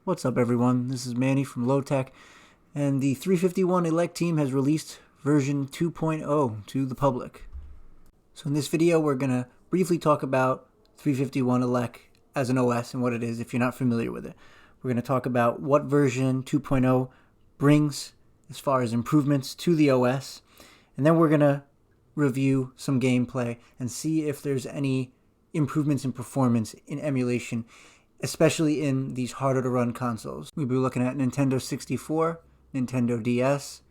What's up everyone, this is Manny from Low-Tech, and the 351ELEC team has released version 2.0 to the public. So in this video we're going to briefly talk about 351ELEC as an OS and what it is if you're not familiar with it. We're going to talk about what version 2.0 brings as far as improvements to the OS, and then we're going to review some gameplay and see if there's any improvements in performance in emulation, especially in these harder to run consoles. We'll be looking at Nintendo 64, Nintendo DS,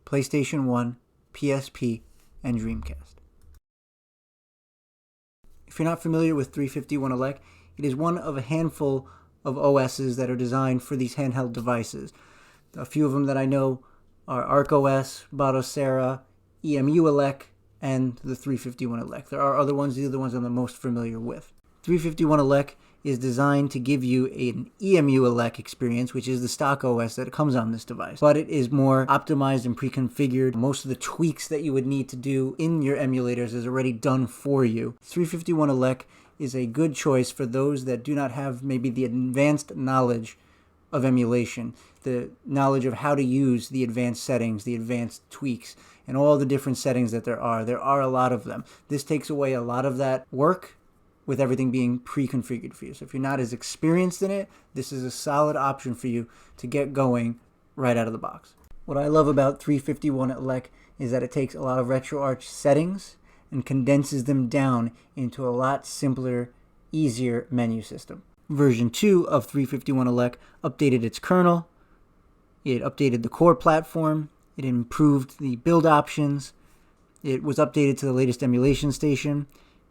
PlayStation 1, PSP, and Dreamcast. If you're not familiar with 351ELEC, it is one of a handful of OSs that are designed for these handheld devices. A few of them that I know are ArcOS, Batocera, EMUELEC, and the 351ELEC. There are other ones, these are the ones I'm the most familiar with. 351ELEC is designed to give you an EMUELEC experience, which is the stock OS that comes on this device. But it is more optimized and pre-configured. Most of the tweaks that you would need to do in your emulators is already done for you. 351ELEC is a good choice for those that do not have maybe the advanced knowledge of emulation, the knowledge of how to use the advanced settings, the advanced tweaks, and all the different settings that there are. There are a lot of them. This takes away a lot of that work with everything being pre-configured for you. So if you're not as experienced in it, this is a solid option for you to get going right out of the box. What I love about 351ELEC is that it takes a lot of RetroArch settings and condenses them down into a lot simpler, easier menu system. Version 2 of 351ELEC updated its kernel, it updated the core platform, it improved the build options, it was updated to the latest emulation station,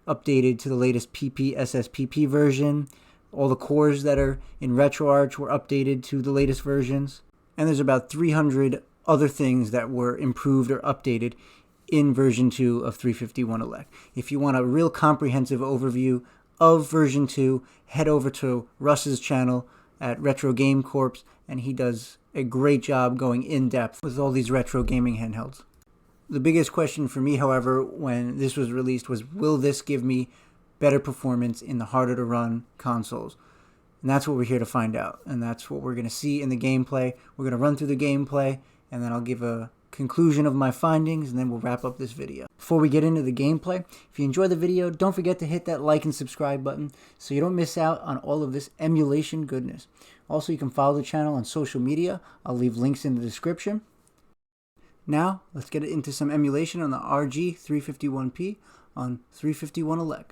updated to the latest PP/SSPP version. All the cores that are in RetroArch were updated to the latest versions. And there's about 300 other things that were improved or updated in version 2 of 351ELEC. If you want a real comprehensive overview of version 2, head over to Russ's channel at Retro Game Corps, and he does a great job going in depth with all these retro gaming handhelds. The biggest question for me, however, when this was released was, will this give me better performance in the harder to run consoles? And that's what we're here to find out. And that's what we're going to see in the gameplay. We're going to run through the gameplay, and then I'll give a conclusion of my findings, and then we'll wrap up this video. Before we get into the gameplay, if you enjoy the video, don't forget to hit that like and subscribe button so you don't miss out on all of this emulation goodness. Also, you can follow the channel on social media. I'll leave links in the description. Now, let's get into some emulation on the RG351P on 351ELEC.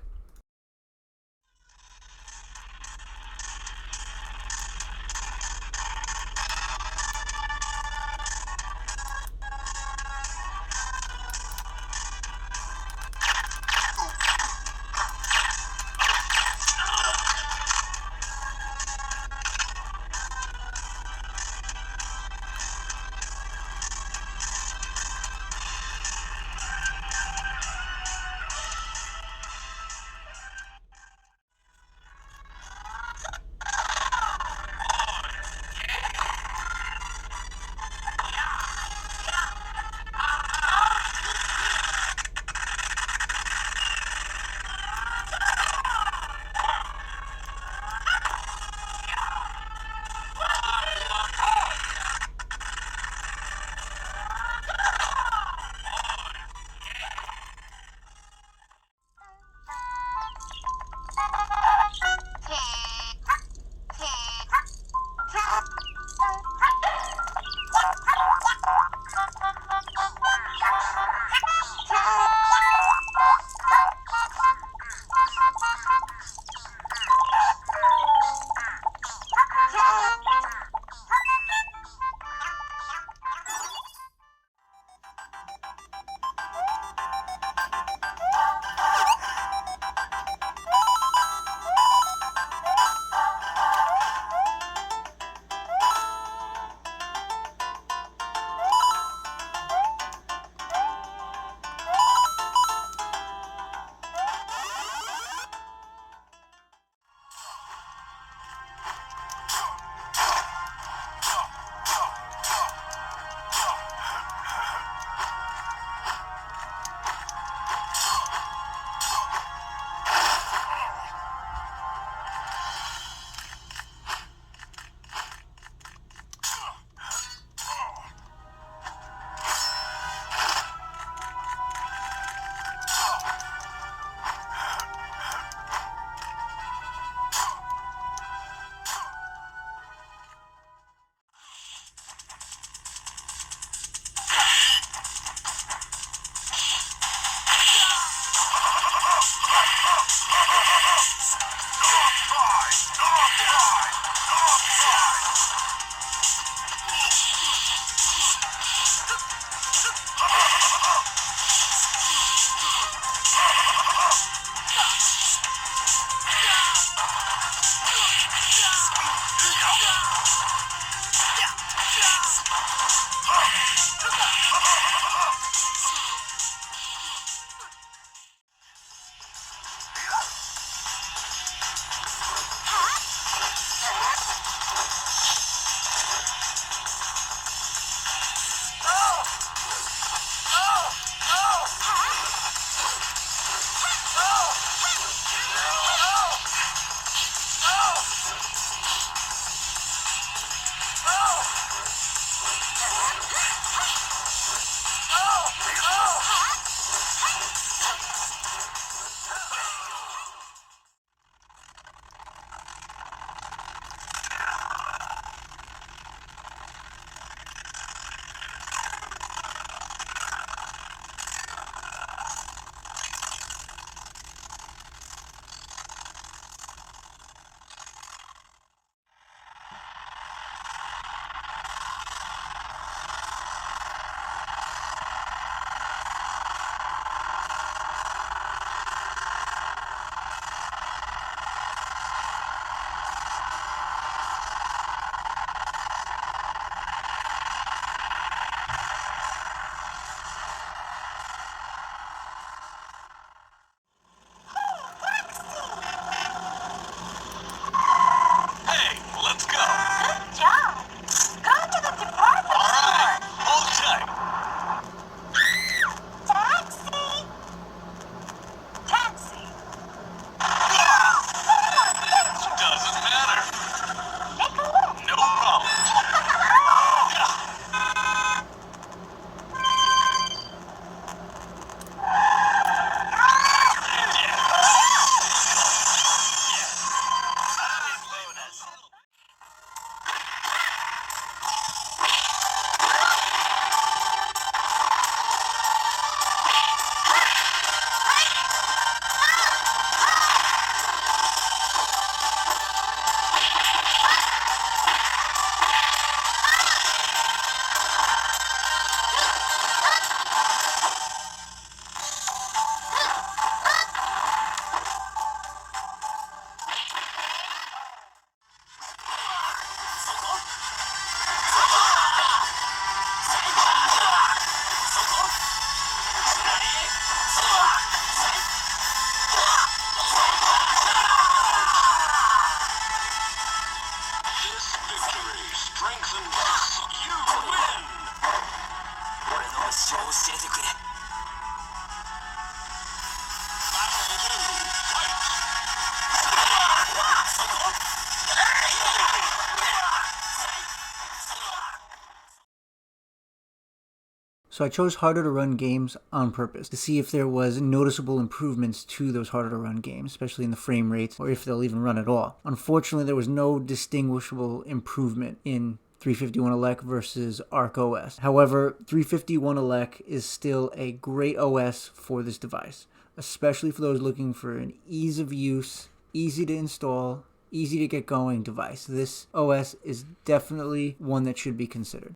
So I chose harder to run games on purpose to see if there was noticeable improvements to those harder to run games, especially in the frame rates, or if they'll even run at all. Unfortunately, there was no distinguishable improvement in 351ELEC versus Arc OS. However, 351ELEC is still a great OS for this device, especially for those looking for an ease of use, easy to install, easy to get going device. This OS is definitely one that should be considered.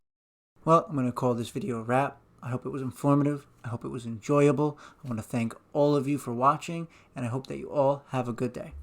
Well, I'm going to call this video a wrap. I hope it was informative. I hope it was enjoyable. I want to thank all of you for watching, and I hope that you all have a good day.